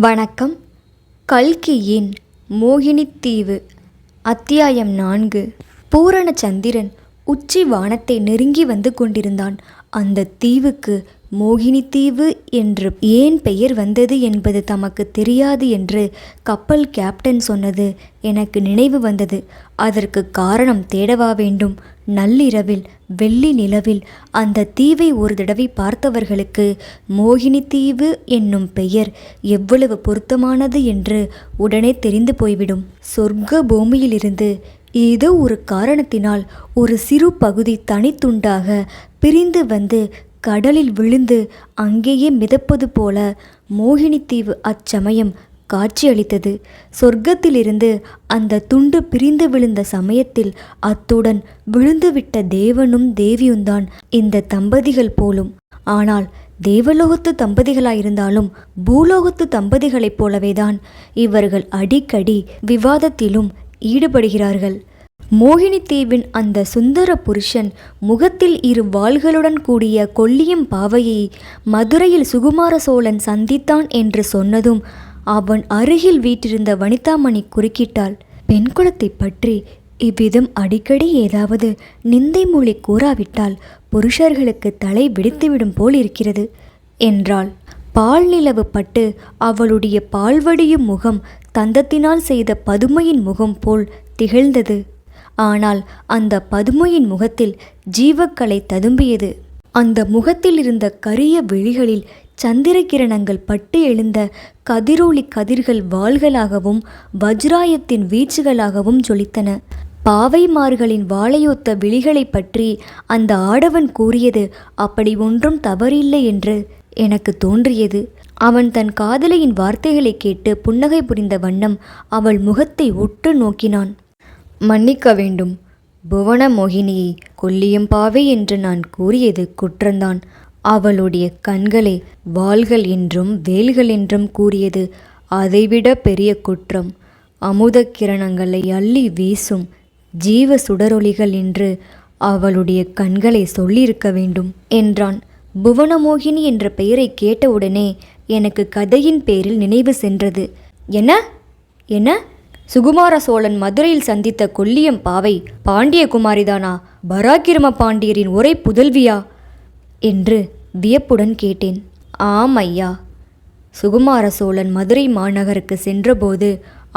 வணக்கம். கல்கியின் மோகினித்தீவு அத்தியாயம் 4. பூரண சந்திரன் உச்சி வானத்தை நெருங்கி வந்து கொண்டிருந்தான். அந்த தீவுக்கு மோகினித்தீவு என்று ஏன் பெயர் வந்தது என்பது தமக்கு தெரியாது என்று கப்பல் கேப்டன் சொன்னது எனக்கு நினைவு வந்தது. அதற்கு காரணம் தேடவா வேண்டும்? நள்ளிரவில் வெள்ளி நிலவில் அந்த தீவை ஒரு தடவை பார்த்தவர்களுக்கு மோகினித்தீவு என்னும் பெயர் எவ்வளவு பொருத்தமானது என்று உடனே தெரிந்து போய்விடும். சொர்க்க பூமியிலிருந்து ஏதோ ஒரு காரணத்தினால் ஒரு சிறு பகுதி தனித்துண்டாக பிரிந்து வந்து கடலில் விழுந்து அங்கேயே மிதப்பது போல மோகினித்தீவு அச்சமயம் காட்சியளித்தது. சொர்க்கத்திலிருந்து அந்த துண்டு பிரிந்து விழுந்த சமயத்தில் அத்துடன் விழுந்துவிட்ட தேவனும் தேவியும்தான் இந்த தம்பதிகள் போலும். ஆனால் தேவலோகத்து தம்பதிகளாயிருந்தாலும் பூலோகத்து தம்பதிகளைப் போலவேதான் இவர்கள் அடிக்கடி விவாதத்திலும் ஈடுபடுகிறார்கள். மோகினித்தீவின் அந்த சுந்தர புருஷன் முகத்தில் 2 வாள்களுடன் கூடிய கொல்லியம் பாவையை மதுரையில் சுகுமார சோழன் சந்தித்தான் என்று சொன்னதும் அவன் அருகில் வீற்றிருந்த வனிதாமணி குறுக்கிட்டாள். பெண் குலத்தை பற்றி இவ்விதம் அடிக்கடி ஏதாவது நிந்தை மொழி கூறாவிட்டால் புருஷர்களுக்கு தலை வெடித்துவிடும் போல் இருக்கிறது என்றாள். பால் நிலவு பட்டு அவளுடைய பால்வடியும் முகம் தந்தத்தினால் செய்த பதுமையின் முகம் போல் திகழ்ந்தது. ஆனால் அந்த பதுமையின் முகத்தில் ஜீவக்கலை ததும்பியது. அந்த முகத்தில் இருந்த கரிய விழிகளில் சந்திர கிரணங்கள் பட்டு எழுந்த கதிரொளி கதிர்கள் வாள்களாகவும் வஜ்ராயத்தின் வீச்சுகளாகவும் ஜொலித்தன. பாவைமார்களின் வாளையொத்த விழிகளை பற்றி அந்த ஆடவன் கூறியது அப்படி ஒன்றும் தவறில்லை என்று எனக்கு தோன்றியது. அவன் தன் காதலியின் வார்த்தைகளை கேட்டு புன்னகை புரிந்த வண்ணம் அவள் முகத்தை உற்று நோக்கினான். மன்னிக்க வேண்டும், புவன மோகினியை கொல்லியம்பாவை என்று நான் கூறியது குற்றந்தான். அவளுடைய கண்களை வாள்கள் என்றும் வேல்கள் என்றும் கூறியது அதைவிட பெரிய குற்றம். அமுத கிரணங்களை அள்ளி வீசும் ஜீவ சுடரொளிகள் என்று அவளுடைய கண்களை சொல்லியிருக்க வேண்டும் என்றான். புவனமோகினி என்ற பெயரை கேட்டவுடனே எனக்கு கதையின் பேரில் நினைவு சென்றது. என்ன என்ன சுகுமார சோழன் மதுரையில் சந்தித்த கொல்லியம் பாவை பாண்டிய குமாரிதானா? பராக்கிரம பாண்டியரின் ஒரே புதல்வியா என்று வியப்புடன் கேட்டேன். ஆம் ஐயா, சுகுமார சோழன் மதுரை மாநகருக்கு சென்றபோது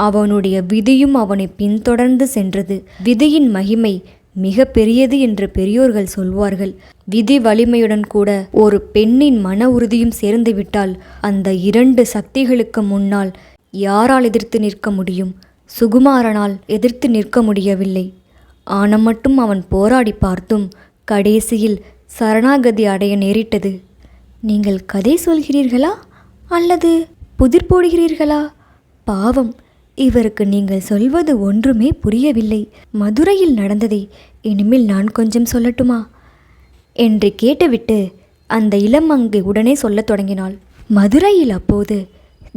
அவனுடைய விதியும் அவனை பின்தொடர்ந்து சென்றது. விதியின் மகிமை மிக பெரியது என்று பெரியோர்கள் சொல்வார்கள். விதி வலிமையுடன் கூட ஒரு பெண்ணின் மன உறுதியும் சேர்ந்துவிட்டால் அந்த 2 சக்திகளுக்கு முன்னால் யாரால் எதிர்த்து நிற்க முடியும்? சுகுமாரனால் எதிர்த்து நிற்க முடியவில்லை. ஆனம் மட்டும் அவன் போராடி பார்த்தும் கடைசியில் சரணாகதி அடைய நேரிட்டது. நீங்கள் கதை சொல்கிறீர்களா அல்லது புதிர் போடுகிறீர்களா? பாவம், இவருக்கு நீங்கள் சொல்வது ஒன்றுமே புரியவில்லை. மதுரையில் நடந்ததை இனிமேல் நான் கொஞ்சம் சொல்லட்டுமா என்று கேட்டுவிட்டு அந்த இளமங்கை உடனே சொல்லத் தொடங்கினாள். மதுரையில் அப்போது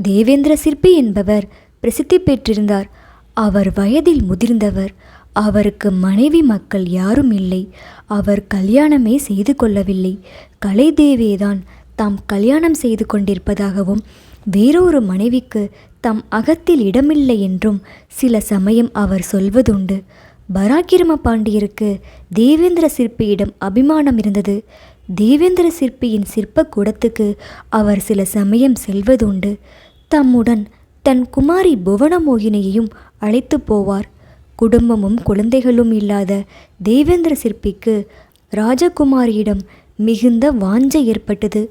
தேவேந்திர சிற்பி என்பவர் பிரசித்தி பெற்றிருந்தார். அவர் வயதில் முதிர்ந்தவர். அவருக்கு மனைவி மக்கள் யாரும் இல்லை. அவர் கல்யாணமே செய்து கொள்ளவில்லை. கலைதேவியேதான் தாம் கல்யாணம் செய்து கொண்டிருப்பதாகவும் வேறொரு மனைவிக்கு தம் அகத்தில் இடமில்லை என்றும் சில சமயம் அவர் சொல்வதுண்டு. பராக்கிரம பாண்டியருக்கு தேவேந்திர சிற்பியிடம் அபிமானம் இருந்தது. தேவேந்திர சிற்பியின் சிற்ப கூடத்துக்கு அவர் சில சமயம் செல்வதுண்டு. தம்முடன் தன் குமாரி புவனமோகினியையும் அழைத்து போவார். குடும்பமும் குழந்தைகளும் இல்லாத தேவேந்திர சிற்பிக்கு ராஜகுமாரியிடம் மிகுந்த வாஞ்சை ஏற்பட்டது.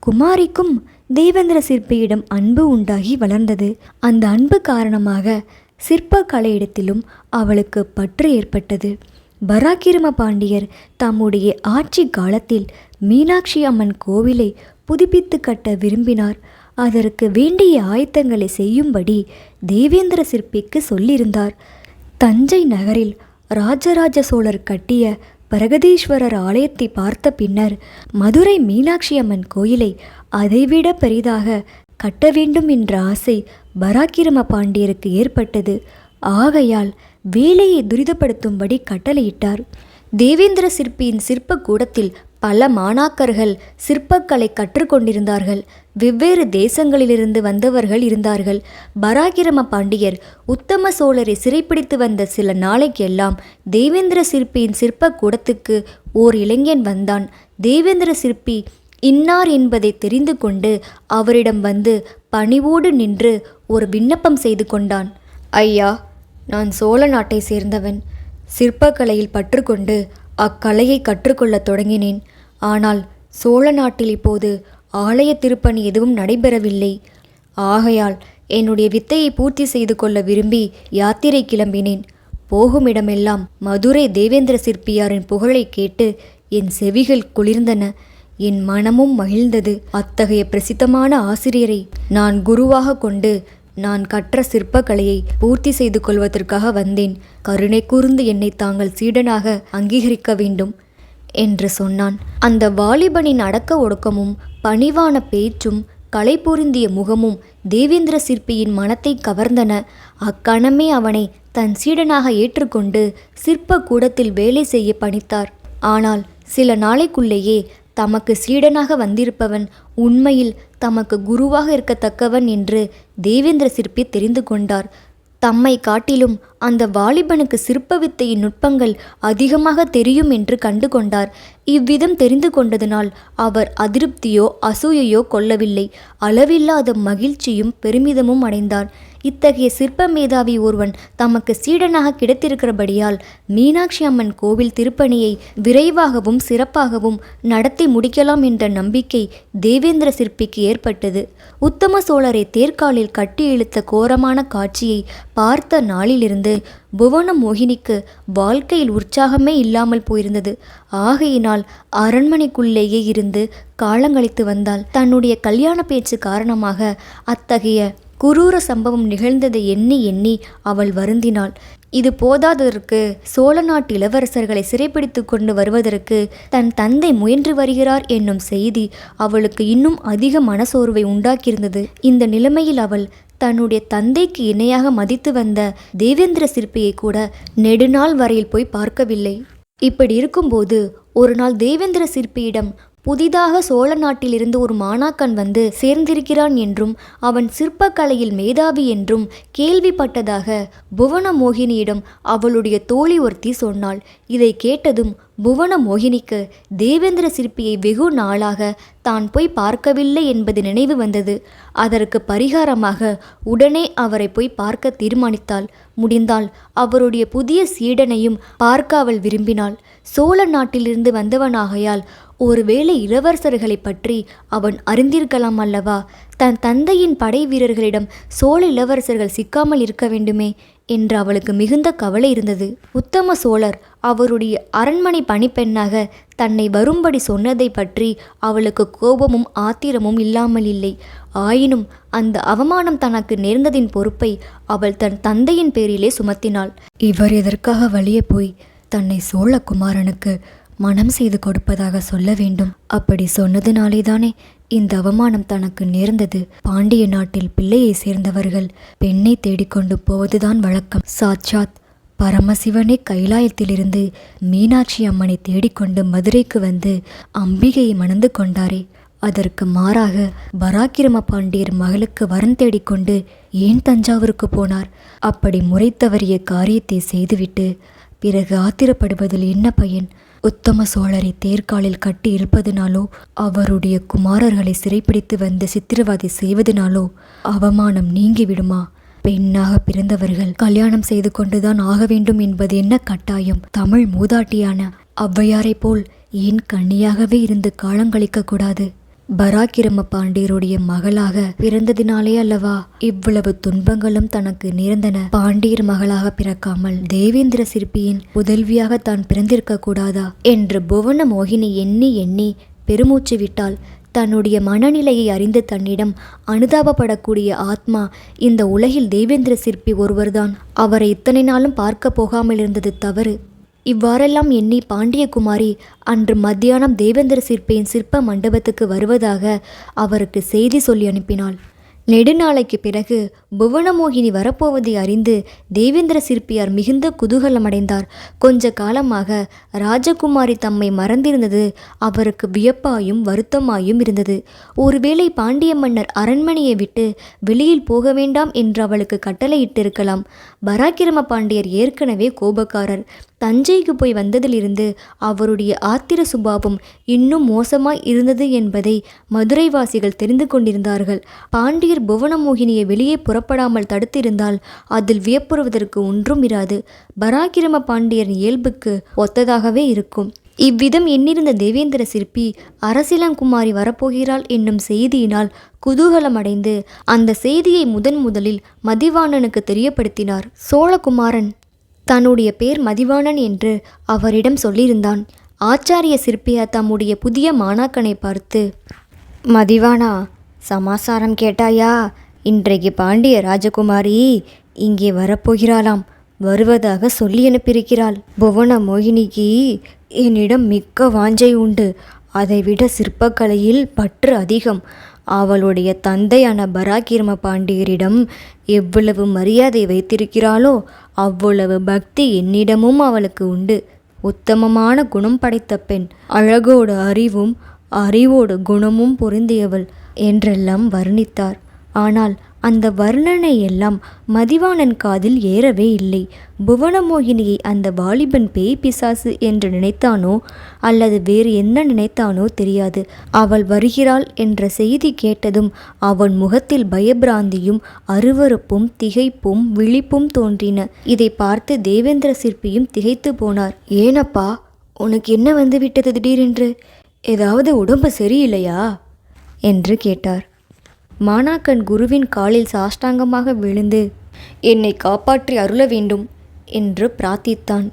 குமாரிக்கும் தேவேந்திர சிற்பியிடம் அன்பு உண்டாகி வளர்ந்தது. அந்த அன்பு காரணமாக சிற்ப கலையிடத்திலும் அவளுக்கு பற்று ஏற்பட்டது. பராக்கிரம பாண்டியர் தம்முடைய ஆட்சி காலத்தில் மீனாட்சி அம்மன் கோவிலை புதுப்பித்து கட்ட விரும்பினார். அதற்கு வேண்டிய ஆயத்தங்களை செய்யும்படி தேவேந்திர சிற்பிக்கு சொல்லியிருந்தார். தஞ்சை நகரில் ராஜராஜ சோழர் கட்டிய பிரகதீஸ்வரர் ஆலயத்தை பார்த்த பின்னர் மதுரை மீனாட்சி அம்மன் கோயிலை அதைவிட பெரிதாக கட்ட வேண்டும் என்ற ஆசை பராக்கிரம பாண்டியருக்கு ஏற்பட்டது. ஆகையால் வேலையை துரிதப்படுத்தும்படி கட்டளையிட்டார். தேவேந்திர சிற்பியின் சிற்ப கூடத்தில் பல மாணாக்கர்கள் சிற்பக்கலை கற்றுக்கொண்டிருந்தார்கள். வெவ்வேறு தேசங்களிலிருந்து வந்தவர்கள் இருந்தார்கள். பராக்கிரம பாண்டியர் உத்தம சோழரை சிறைப்பிடித்து வந்த சில நாளைக்கெல்லாம் தேவேந்திர சிற்பியின் சிற்ப கூடத்துக்கு ஓர் இளைஞன் வந்தான். தேவேந்திர சிற்பி இன்னார் என்பதை தெரிந்து கொண்டு அவரிடம் வந்து பணிவோடு நின்று ஒரு விண்ணப்பம் செய்து கொண்டான். ஐயா, நான் சோழ நாட்டை சேர்ந்தவன். சிற்பக்கலையில் பற்றுக்கொண்டு அக்கலையை கற்றுக்கொள்ளத் தொடங்கினேன். ஆனால் சோழ நாட்டில் இப்போது ஆலய திருப்பணி எதுவும் நடைபெறவில்லை. ஆகையால் என்னுடைய வித்தையை பூர்த்தி செய்து கொள்ள விரும்பி யாத்திரை கிளம்பினேன். போகுமிடமெல்லாம் மதுரை தேவேந்திர சிற்பியாரின் புகழை கேட்டு என் செவிகள் குளிர்ந்தன, என் மனமும் மகிழ்ந்தது. அத்தகைய பிரசித்தமான ஆசிரியரை நான் குருவாக கொண்டு நான் கற்ற சிற்பக்கலையை பூர்த்தி செய்து கொள்வதற்காக வந்தேன். கருணை கூர்ந்து என்னை தாங்கள் சீடனாக அங்கீகரிக்க வேண்டும் என்று சொன்னான். அந்த வாலிபனின் அடக்க ஒடுக்கமும் பணிவான பேச்சும் கலை பொருந்திய முகமும் தேவேந்திர சிற்பியின் மனத்தை கவர்ந்தன. அக்கணமே அவனை தன் சீடனாக ஏற்றுக்கொண்டு சிற்ப கூடத்தில் வேலை செய்ய பணித்தார். ஆனால் சில நாளைக்குள்ளேயே தமக்கு சீடனாக வந்திருப்பவன் உண்மையில் தமக்கு குருவாக இருக்கத்தக்கவன் என்று தேவேந்திர சிற்பி தெரிந்து கொண்டார். தம்மை காட்டிலும் அந்த வாலிபனுக்கு சிற்ப வித்தையின் நுட்பங்கள் அதிகமாக தெரியும் என்று கண்டு கொண்டார். இவ்விதம் தெரிந்து கொண்டதனால் அவர் அதிருப்தியோ அசூயையோ கொள்ளவில்லை. அளவில்லாத மகிழ்ச்சியும் பெருமிதமும் அடைந்தார். இத்தகைய சிற்ப மேதாவி ஒருவன் தமக்கு சீடனாக கிடைத்திருக்கிறபடியால் மீனாட்சி அம்மன் கோவில் திருப்பணியை விரைவாகவும் சிறப்பாகவும் நடத்தி முடிக்கலாம் என்ற நம்பிக்கை தேவேந்திர சிற்பிக்கு ஏற்பட்டது. உத்தம சோழரை தேர்காலில் கட்டி இழுத்த கோரமான காட்சியை பார்த்த நாளிலிருந்து புவன மோகினிக்கு வாழ்க்கையில் உற்சாகமே இல்லாமல் போயிருந்தது. ஆகையினால் அரண்மனைக்குள்ளேயே இருந்து காலங்கழித்து வந்தாள். தன்னுடைய கல்யாண பேச்சு காரணமாக அத்தகைய குரூர சம்பவம் நிகழ்ந்ததை எண்ணி எண்ணி அவள் வருந்தினாள். இது போதாததற்கு சோழ நாட்டு இளவரசர்களை சிறைப்பிடித்து கொண்டு வருவதற்கு தன் தந்தை முயன்று வருகிறார் என்னும் செய்தி அவளுக்கு இன்னும் அதிக மனசோர்வை உண்டாக்கியிருந்தது. இந்த நிலைமையில் அவள் தன்னுடைய தந்தைக்கு இணையாக மதித்து வந்த தேவேந்திர சிற்பியை கூட நெடுநாள் வரையில் போய் பார்க்கவில்லை. இப்படி இருக்கும்போது ஒரு நாள் தேவேந்திர சிற்பியிடம் புதிதாக சோழ நாட்டிலிருந்து ஒரு மாணாக்கன் வந்து சேர்ந்திருக்கிறான் என்றும் அவன் சிற்பக்கலையில் மேதாவி என்றும் கேள்விப்பட்டதாக புவன மோகினியிடம் அவளுடைய தோழி ஒருத்தி சொன்னாள். இதை கேட்டதும் புவன மோகினிக்கு தேவேந்திர சிற்பியை வெகு நாளாக தான் போய் பார்க்கவில்லை என்பது நினைவு வந்தது. அதற்கு பரிகாரமாக உடனே அவரை போய் பார்க்க தீர்மானித்தாள். முடிந்தால் அவருடைய புதிய சீடனையும் பார்க்க அவள் விரும்பினாள். சோழ நாட்டிலிருந்து வந்தவனாகையால் ஒருவேளை இளவரசர்களை பற்றி அவன் அறிந்திருக்கலாம் அல்லவா? தன் தந்தையின் படை வீரர்களிடம் சோழ இளவரசர்கள் சிக்காமல் இருக்க வேண்டுமே என்று அவளுக்கு மிகுந்த கவலை இருந்தது. உத்தம சோழர் அவருடைய அரண்மனை பணிப்பெண்ணாக தன்னை வரும்படி சொன்னதை பற்றி அவளுக்கு கோபமும் ஆத்திரமும் இல்லாமல் இல்லை. ஆயினும் அந்த அவமானம் தனக்கு நேர்ந்ததின் பொறுப்பை அவள் தன் தந்தையின் பேரிலே சுமத்தினாள். இவர் எதற்காக வழியே போய் தன்னை சோழகுமாரனுக்கு மனம் செய்து கொடுப்பதாக சொல்ல வேண்டும்? அப்படி சொன்னதுனாலேதானே இந்த அவமானம் தனக்கு நேர்ந்தது. பாண்டிய நாட்டில் பிள்ளையை சேர்ந்தவர்கள் பெண்ணை தேடிக்கொண்டு போவதுதான் வழக்கம். சாட்சாத் பரமசிவனே கைலாயத்திலிருந்து மீனாட்சி அம்மனை தேடிக்கொண்டு மதுரைக்கு வந்து அம்பிகையை மணந்து கொண்டாரே, அதற்கு மாறாக பராக்கிரம பாண்டியர் மகளுக்கு வரன் தேடிக்கொண்டு ஏன் தஞ்சாவூருக்கு போனார்? அப்படி முறை தவறிய காரியத்தை செய்துவிட்டு பிறகு ஆத்திரப்படுவதில் என்ன பயன்? உத்தம சோழரை தேர்காலில் கட்டி இருப்பதனாலோ அவருடைய குமாரர்களை சிறைப்பிடித்து வந்து சித்திரவதை செய்வதனாலோ அவமானம் நீங்கிவிடுமா? பெண்ணாக பிறந்தவர்கள் கல்யாணம் செய்து கொண்டுதான் ஆக வேண்டும் என்பது என்ன கட்டாயம்? தமிழ் மூதாட்டியான ஔவையாரை போல் ஏன் கன்னியாகவே இருந்து காலங்கழிக்க கூடாது? பராக்கிரம பாண்டியருடைய மகளாக பிறந்ததினாலே அல்லவா இவ்வளவு துன்பங்களும் தனக்கு நேர்ந்தன. பாண்டியர் மகளாக பிறக்காமல் தேவேந்திர சிற்பியின் புதல்வியாக தான் பிறந்திருக்க கூடாதா என்று புவன மோகினி எண்ணி எண்ணி பெருமூச்சு விட்டாள். தன்னுடைய மனநிலையை அறிந்து தன்னிடம் அனுதாபப்படக்கூடிய ஆத்மா இந்த உலகில் தேவேந்திர சிற்பி ஒருவர்தான். அவரை இத்தனை நாளும் பார்க்க போகாமல் இருந்தது தவறு. இவ்வாறெல்லாம் எண்ணி பாண்டியகுமாரி அன்று மத்தியானம் தேவேந்திர சிற்பியின் சிற்ப மண்டபத்துக்கு வருவதாக அவருக்கு செய்தி சொல்லி அனுப்பினாள். நெடுநாளைக்கு பிறகு புவனமோகினி வரப்போவதை அறிந்து தேவேந்திர சிற்பியார் மிகுந்த குதூகலமடைந்தார். கொஞ்ச காலமாக ராஜகுமாரி தம்மை மறந்திருந்தது அவருக்கு வியப்பாயும் வருத்தமாயும் இருந்தது. ஒருவேளை பாண்டிய மன்னர் அரண்மனையை விட்டு வெளியில் போக வேண்டாம் என்று அவளுக்கு கட்டளையிட்டிருக்கலாம். பராக்கிரம பாண்டியர் ஏற்கனவே கோபக்காரர். தஞ்சைக்கு போய் வந்ததிலிருந்து அவருடைய ஆத்திர சுபாவம் இன்னும் மோசமாய் இருந்தது என்பதை மதுரைவாசிகள் தெரிந்து கொண்டிருந்தார்கள். பாண்டியர் புவனமோகினியை வெளியே புறப்படாமல் தடுத்திருந்தால் அதில் வியப்புறுவதற்கு ஒன்றும் இராது. பராக்கிரம பாண்டியரின் இயல்புக்கு ஒத்ததாகவே இருக்கும். இவ்விதம் எண்ணிருந்த தேவேந்திர சிற்பி அரசிலங்குமாரி வரப்போகிறாள் என்னும் செய்தியினால் குதூகலமடைந்து அந்த செய்தியை முதலில் மதிவாணனுக்கு தெரியப்படுத்தினார். சோழகுமாரன் தன்னுடைய பேர் மதிவாணன் என்று அவரிடம் சொல்லியிருந்தான். ஆச்சாரிய சிற்பியார் தம்முடைய புதிய மாணாக்கனை பார்த்து, மதிவானா, சமாசாரம் கேட்டாயா? இன்றைக்கு பாண்டிய ராஜகுமாரி இங்கே வரப்போகிறாளாம். வருவதாக சொல்லி அனுப்பியிருக்கிறாள். புவன மோகினிக்கு என்னிடம் மிக்க வாஞ்சை உண்டு. அதைவிட சிற்பக்கலையில் பற்று அதிகம். அவளுடைய தந்தையான பராக்கிரம பாண்டியரிடம் எவ்வளவு மரியாதை வைத்திருக்கிறாளோ அவ்வளவு பக்தி என்னிடமும் அவளுக்கு உண்டு. உத்தமமான குணம் படைத்த பெண், அழகோடு அறிவும் அறிவோடு குணமும் பொருந்தியவள் என்றெல்லாம் வர்ணித்தார். ஆனால் அந்த வர்ணனை எல்லாம் மதிவாணன் காதில் ஏறவே இல்லை. புவனமோகினியை அந்த வாலிபன் பேய் பிசாசு என்று நினைத்தானோ அல்லது வேறு என்ன நினைத்தானோ தெரியாது. அவள் வருகிறாள் என்ற செய்தி கேட்டதும் அவன் முகத்தில் பயபிராந்தியும் அருவருப்பும் திகைப்பும் விழிப்பும் தோன்றின. இதை பார்த்து தேவேந்திர சிற்பியும் திகைத்து போனார். ஏனப்பா, உனக்கு என்ன வந்து விட்டது திடீரென்று? ஏதாவது உடம்பு சரியில்லையா என்று கேட்டார். மாணாக்கன் குருவின் காலில் சாஷ்டாங்கமாக விழுந்து, என்னை காப்பாற்றி அருள வேண்டும் என்று பிரார்த்தித்தான்.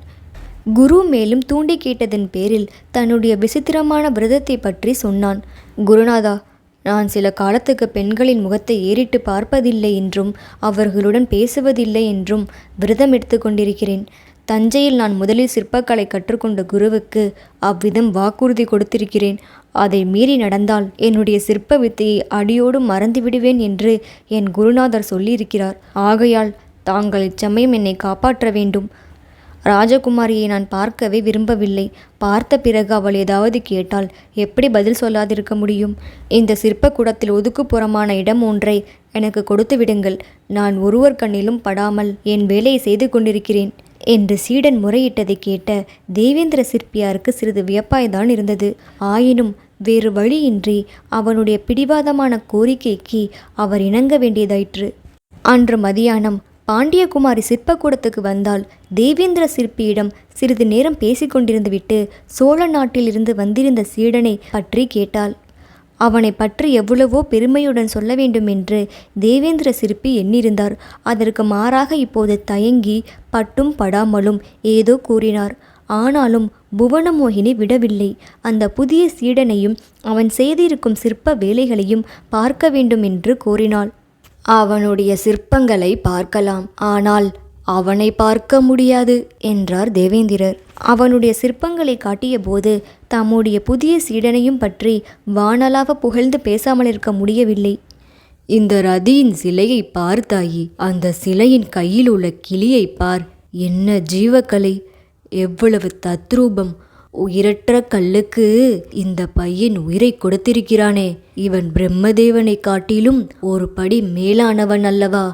குரு மேலும் தூண்டி கேட்டதன் பேரில் தன்னுடைய விசித்திரமான விரதத்தை பற்றி சொன்னான். குருநாதா, நான் சில காலத்துக்கு பெண்களின் முகத்தை ஏறிட்டு பார்ப்பதில்லை என்றும் அவர்களுடன் பேசுவதில்லை என்றும் விரதம் எடுத்து கொண்டிருக்கிறேன். தஞ்சையில் நான் முதலில் சிற்பக்கலை கற்றுக்கொண்ட குருவுக்கு அவ்விதம் வாக்குறுதி கொடுத்திருக்கிறேன். அதை மீறி நடந்தால் என்னுடைய சிற்ப வித்தையை அடியோடு மறந்துவிடுவேன் என்று என் குருநாதர் சொல்லியிருக்கிறார். ஆகையால் தாங்கள் இச்சமயம் என்னை காப்பாற்ற வேண்டும். ராஜகுமாரியை நான் பார்க்கவே விரும்பவில்லை. பார்த்த பிறகு அவள் ஏதாவது கேட்டால் எப்படி பதில் சொல்லாதிருக்க முடியும்? இந்த சிற்பக்கூடத்தில் ஒதுக்குப்புறமான இடம் ஒன்றை எனக்கு கொடுத்து விடுங்கள். நான் ஒருவர் கண்ணிலும் படாமல் என் வேலையை செய்து கொண்டிருக்கிறேன் என்று சீடன் முறையிட்டதை கேட்ட தேவேந்திர சிற்பியாருக்கு சிறிது வியப்பாய்தான் இருந்தது. ஆயினும் வேறு வழியின்றி அவனுடைய பிடிவாதமான கோரிக்கைக்கு அவர் இணங்க வேண்டியதாயிற்று. அன்று மதியானம் பாண்டியகுமாரி சிற்பக்கூடத்துக்கு வந்தால் தேவேந்திர சிற்பியிடம் சிறிது நேரம் பேசிக்கொண்டிருந்து விட்டு சோழ நாட்டிலிருந்து வந்திருந்த சீடனை பற்றி கேட்டாள். அவனை பற்றி எவ்வளவோ பெருமையுடன் சொல்ல வேண்டும் என்று தேவேந்திர சிற்பி எண்ணிருந்தார். அதற்கு மாறாக இப்போது தயங்கி பட்டும் படாமலும் ஏதோ கூறினார். ஆனாலும் புவனமோகினி விடவில்லை. அந்த புதிய சீடனையும் அவன் செய்திருக்கும் சிற்ப வேலைகளையும் பார்க்க வேண்டும் என்று கோரினாள். அவனுடைய சிற்பங்களை பார்க்கலாம், ஆனால் அவனை பார்க்க முடியாது என்றார் தேவேந்திரர். அவனுடைய சிற்பங்களை காட்டிய போது தம்முடைய புதிய சீடனையும் பற்றி வானலாக புகழ்ந்து பேசாமல் இருக்க முடியவில்லை. இந்த ரதியின் சிலையை பார்த்தாயி, அந்த சிலையின் கையில் உள்ள கிளியை பார். என்ன ஜீவக்கலை, எவ்வளவு தத்ரூபம்! உயிரற்ற கல்லுக்கு இந்த பையன் உயிரை கொடுத்திருக்கிறானே. இவன் பிரம்மதேவனை காட்டிலும் ஒரு படி மேலானவன் அல்லவா?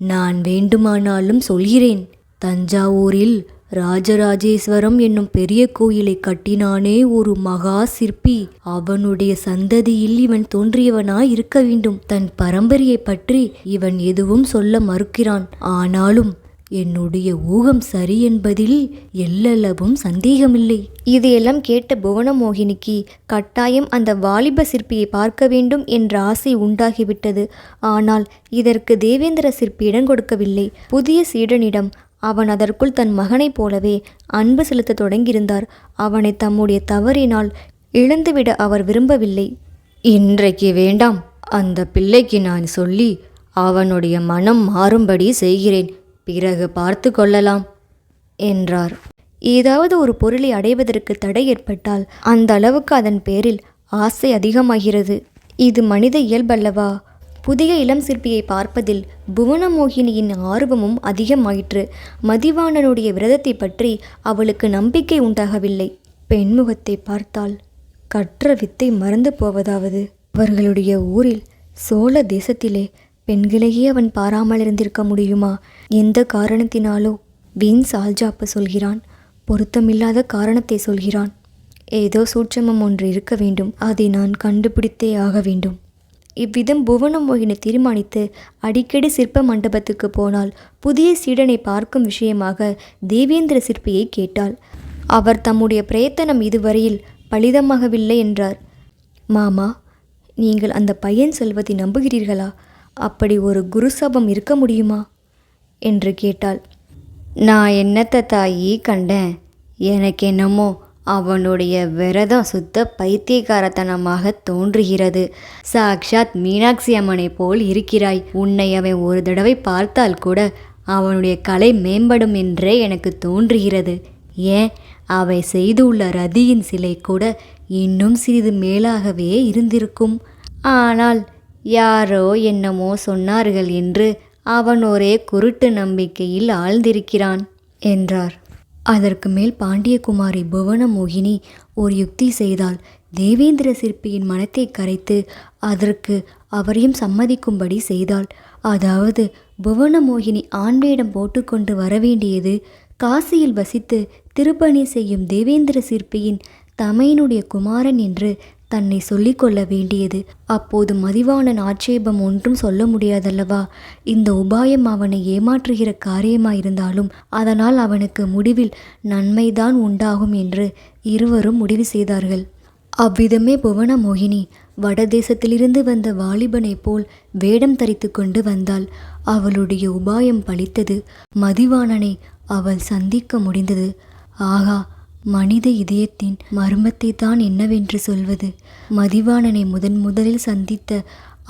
நான் வேண்டுமானாலும் சொல்கிறேன், தஞ்சாவூரில் ராஜராஜேஸ்வரம் என்னும் பெரிய கோயிலை கட்டினானே ஒரு மகா சிற்பி, அவனுடைய சந்ததியில் இவன் தோன்றியவனாய் இருக்க வேண்டும். தன் பரம்பரையை பற்றி இவன் எதுவும் சொல்ல மறுக்கிறான். ஆனாலும் என்னுடைய ஊகம் சரி என்பதில் எல்லளவும் சந்தேகமில்லை. இதையெல்லாம் கேட்ட புவனமோகினிக்கு கட்டாயம் அந்த வாலிப சிற்பியை பார்க்க வேண்டும் என்ற ஆசை உண்டாகிவிட்டது. ஆனால் இதற்கு தேவேந்திர சிற்பி இடம் கொடுக்கவில்லை. புதிய சீடனிடம் அவன் அதற்குள் தன் மகனைப் போலவே அன்பு செலுத்த தொடங்கியிருந்தார். அவனை தம்முடைய தவறினால் இழந்துவிட அவர் விரும்பவில்லை. இன்றைக்கு வேண்டாம், அந்த பிள்ளைக்கு நான் சொல்லி அவனுடைய மனம் மாறும்படி செய்கிறேன், பிறகு பார்த்து கொள்ளலாம் என்றார். ஏதாவது ஒரு பொருளை அடைவதற்கு தடை ஏற்பட்டால் அந்த அளவுக்கு அதன் பேரில் ஆசை அதிகமாகிறது. இது மனித இயல்பல்லவா? புதிய இளம் சிற்பியை பார்ப்பதில் புவனமோகினியின் ஆர்வமும் அதிகமாயிற்று. மதிவாணனுடைய விரதத்தை பற்றி அவளுக்கு நம்பிக்கை உண்டாகவில்லை. பெண்முகத்தை பார்த்தால் கற்ற வித்தை மறந்து போவதாவது? அவர்களுடைய ஊரில் சோழ தேசத்திலே பெண்களையே அவன் பாராமல் இருந்திருக்க முடியுமா? எந்த காரணத்தினாலோ வீண் சால்ஜாப்பு சொல்கிறான், பொருத்தமில்லாத காரணத்தை சொல்கிறான். ஏதோ சூட்சமம் ஒன்று இருக்க வேண்டும், அதை நான் கண்டுபிடித்தே ஆக வேண்டும். இவ்விதம் புவனமோகினி தீர்மானித்து அடிக்கடி சிற்ப மண்டபத்துக்கு போனால் புதிய சீடனை பார்க்கும் விஷயமாக தேவேந்திர சிற்பியை கேட்டாள். அவர் தம்முடைய பிரயத்தனம் இதுவரையில் பலிதமாகவில்லை என்றார். மாமா, நீங்கள் அந்த பையன் சொல்வதை நம்புகிறீர்களா? அப்படி ஒரு குருசபம் இருக்க முடியுமா என்று கேட்டாள். நான் என்னத்த தாயி கண்டேன்? எனக்கு என்னமோ அவனுடைய விரதம் சுத்த பைத்தியக்காரத்தனமாக தோன்றுகிறது. சாக்ஷாத் மீனாட்சி அம்மனை போல் இருக்கிறாய். உன்னை அவன் ஒரு தடவை பார்த்தால் கூட அவனுடைய கலை மேம்படும் என்றே எனக்கு தோன்றுகிறது. ஏன், அவை செய்துள்ள ரதியின் சிலை கூட இன்னும் சிறிது மேலாகவே இருந்திருக்கும். ஆனால் யாரோ என்னமோ சொன்னார்கள் என்று அவன் ஒரே குருட்டு நம்பிக்கையில் ஆழ்ந்திருக்கிறான் என்றார். அதற்கு மேல் பாண்டியகுமாரி புவனமோகினி ஒரு யுக்தி செய்தால் தேவேந்திர சிற்பியின் மனத்தை கரைத்து அதற்கு அவரையும் சம்மதிக்கும்படி செய்தாள். அதாவது புவனமோகினி ஆண்வேடம் போட்டுக்கொண்டு வரவேண்டியது காசியில் வசித்து திருப்பணி செய்யும் தேவேந்திர சிற்பியின் தமையனுடைய குமாரன் என்று தன்னை சொல்லிக்கொள்ள வேண்டியது. அப்போது மதிவாணன் ஆட்சேபம் ஒன்றும் சொல்ல முடியாதல்லவா? இந்த உபாயம் அவனை ஏமாற்றுகிற காரியமாயிருந்தாலும் அதனால் அவனுக்கு முடிவில் நன்மைதான் உண்டாகும் என்று இருவரும் முடிவு செய்தார்கள். அவ்விதமே புவனமோகினி வடதேசத்திலிருந்து வந்த வாலிபனை போல் வேடம் தரித்து கொண்டு வந்தாள். அவளுடைய உபாயம் பலித்தது. மதிவாணனை அவள் சந்திக்க முடிந்தது. ஆகா, மனித இதயத்தின் மர்மத்தை தான் என்னவென்று சொல்வது? மதிவாணனை முதலில் சந்தித்த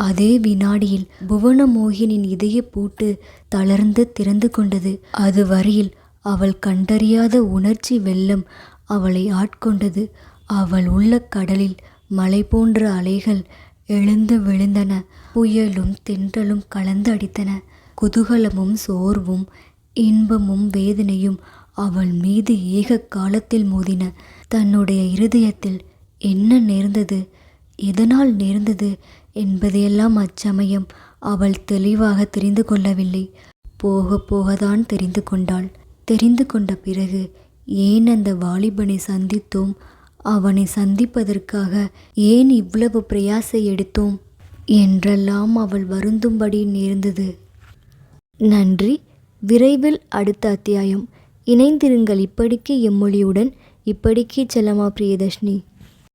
அதே வினாடியில் புவனமோகினின் இதய பூட்டு தளர்ந்து திறந்து கொண்டது. அதுவரையில் அவள் கண்டறியாத உணர்ச்சி வெள்ளம் அவளை ஆட்கொண்டது. அவள் உள்ள கடலில் மலை போன்ற அலைகள் எழுந்து விழுந்தன. புயலும் தென்றலும் கலந்து அடித்தன. குதூகலமும் சோர்வும் இன்பமும் வேதனையும் அவள் மீது ஏக காலத்தில் மோதின. தன்னுடைய இருதயத்தில் என்ன நேர்ந்தது, எதனால் நேர்ந்தது என்பதையெல்லாம் அச்சமயம் அவள் தெளிவாக தெரிந்து கொள்ளவில்லை. போக போகத்தான் தெரிந்து கொண்டாள். தெரிந்து கொண்ட பிறகு ஏன் அந்த வாலிபனை சந்தித்தோம், அவனை சந்திப்பதற்காக ஏன் இவ்வளவு பிரயாசை எடுத்தோம் என்றெல்லாம் அவள் வருந்தும்படி நேர்ந்தது. நன்றி. விரைவில் அடுத்த அத்தியாயம். இணைந்திருங்கள் இப்படிக்கு எம்மொழியுடன். இப்படிக்கு செல்லம்மா பிரியதர்ஷினி.